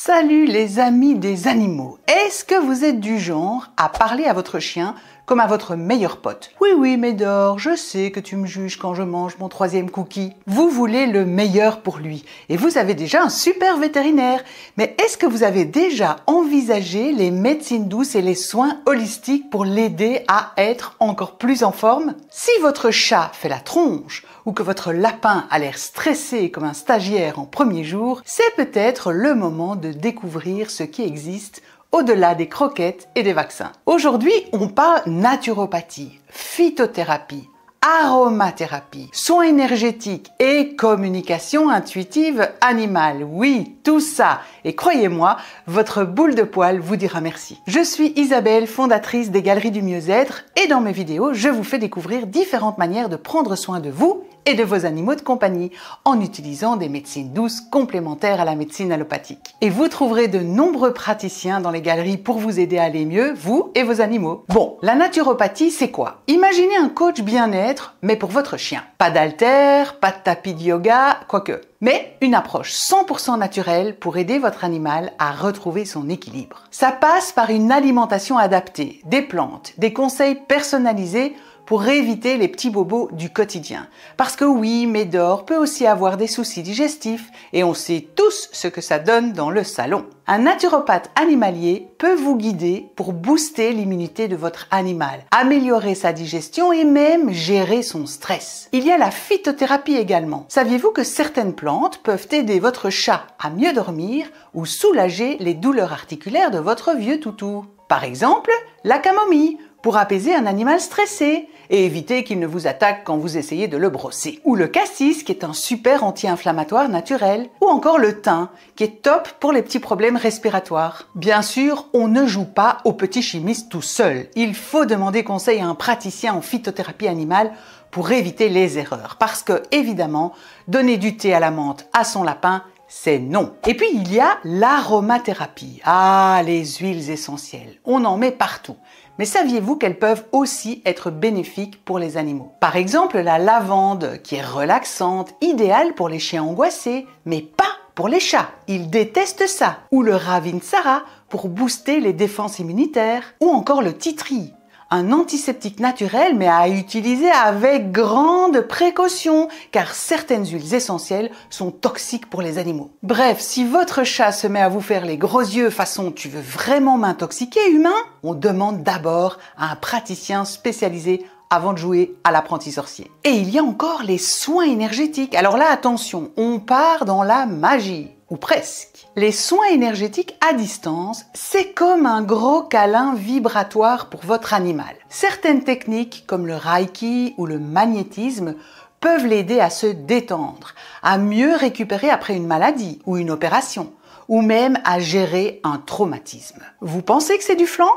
Salut les amis des animaux. Est-ce que vous êtes du genre à parler à votre chien comme à votre meilleur pote? Oui, Médor, je sais que tu me juges quand je mange mon 3e cookie. Vous voulez le meilleur pour lui et vous avez déjà un super vétérinaire. Mais est-ce que vous avez déjà envisagé les médecines douces et les soins holistiques pour l'aider à être encore plus en forme? Si votre chat fait la tronche ou que votre lapin a l'air stressé comme un stagiaire en premier jour, c'est peut-être le moment de découvrir ce qui existe au-delà des croquettes et des vaccins. Aujourd'hui, on parle naturopathie, phytothérapie, aromathérapie, soins énergétiques et communication intuitive animale. Oui, tout ça. Et croyez-moi, votre boule de poil vous dira merci. Je suis Isabelle, fondatrice des Galeries du Mieux-être, et dans mes vidéos, je vous fais découvrir différentes manières de prendre soin de vous et de vos animaux de compagnie en utilisant des médecines douces complémentaires à la médecine allopathique. Et vous trouverez de nombreux praticiens dans les galeries pour vous aider à aller mieux, vous et vos animaux. Bon, la naturopathie, c'est quoi? Imaginez un coach bien-être, mais pour votre chien. Pas d'haltères, pas de tapis de yoga, quoique. Mais une approche 100% naturelle pour aider votre animal à retrouver son équilibre. Ça passe par une alimentation adaptée, des plantes, des conseils personnalisés pour éviter les petits bobos du quotidien. Parce que oui, Médor peut aussi avoir des soucis digestifs et on sait tous ce que ça donne dans le salon. Un naturopathe animalier peut vous guider pour booster l'immunité de votre animal, améliorer sa digestion et même gérer son stress. Il y a la phytothérapie également. Saviez-vous que certaines plantes peuvent aider votre chat à mieux dormir ou soulager les douleurs articulaires de votre vieux toutou? Par exemple, la camomille, pour apaiser un animal stressé et éviter qu'il ne vous attaque quand vous essayez de le brosser. Ou le cassis, qui est un super anti-inflammatoire naturel. Ou encore le thym, qui est top pour les petits problèmes respiratoires. Bien sûr, on ne joue pas au petit chimiste tout seul. Il faut demander conseil à un praticien en phytothérapie animale pour éviter les erreurs. Parce que, évidemment, donner du thé à la menthe à son lapin, c'est non. Et puis il y a l'aromathérapie. Ah, les huiles essentielles. On en met partout. Mais saviez-vous qu'elles peuvent aussi être bénéfiques pour les animaux? Par exemple, la lavande, qui est relaxante, idéale pour les chiens angoissés, mais pas pour les chats. Ils détestent ça. Ou le Ravinsara, pour booster les défenses immunitaires. Ou encore le titri, un antiseptique naturel mais à utiliser avec grande précaution car certaines huiles essentielles sont toxiques pour les animaux. Bref, si votre chat se met à vous faire les gros yeux façon tu veux vraiment m'intoxiquer humain, on demande d'abord à un praticien spécialisé avant de jouer à l'apprenti sorcier. Et il y a encore les soins énergétiques. Alors là, attention, on part dans la magie. Ou presque. Les soins énergétiques à distance, c'est comme un gros câlin vibratoire pour votre animal. Certaines techniques, comme le Reiki ou le magnétisme, peuvent l'aider à se détendre, à mieux récupérer après une maladie ou une opération, ou même à gérer un traumatisme. Vous pensez que c'est du flan?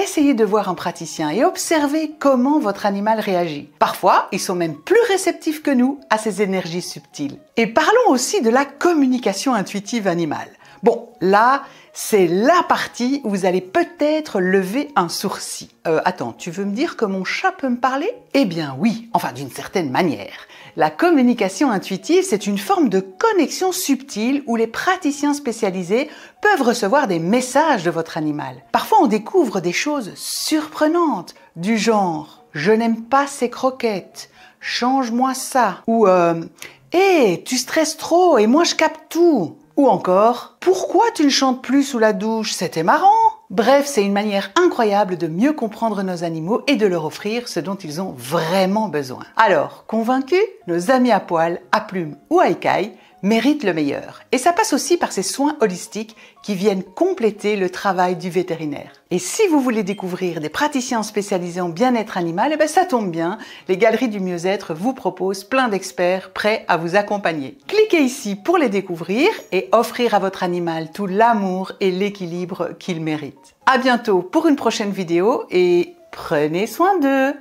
Essayez de voir un praticien et observez comment votre animal réagit. Parfois, ils sont même plus réceptifs que nous à ces énergies subtiles. Et parlons aussi de la communication intuitive animale. Bon, là, c'est la partie où vous allez peut-être lever un sourcil. Attends, tu veux me dire que mon chat peut me parler? Eh bien oui, enfin d'une certaine manière. La communication intuitive, c'est une forme de connexion subtile où les praticiens spécialisés peuvent recevoir des messages de votre animal. Parfois, on découvre des choses surprenantes, du genre « Je n'aime pas ces croquettes, change-moi ça » ou « Hé, tu stresses trop et moi je capte tout » ou encore « Pourquoi tu ne chantes plus sous la douche? C'était marrant !» Bref, c'est une manière incroyable de mieux comprendre nos animaux et de leur offrir ce dont ils ont vraiment besoin. Alors, convaincus? Nos amis à poil, à plumes ou à écailles méritent le meilleur. Et ça passe aussi par ces soins holistiques qui viennent compléter le travail du vétérinaire. Et si vous voulez découvrir des praticiens spécialisés en bien-être animal, eh ben ça tombe bien, les Galeries du Mieux-être vous proposent plein d'experts prêts à vous accompagner. Cliquez ici pour les découvrir et offrir à votre animal tout l'amour et l'équilibre qu'il mérite. À bientôt pour une prochaine vidéo et prenez soin d'eux!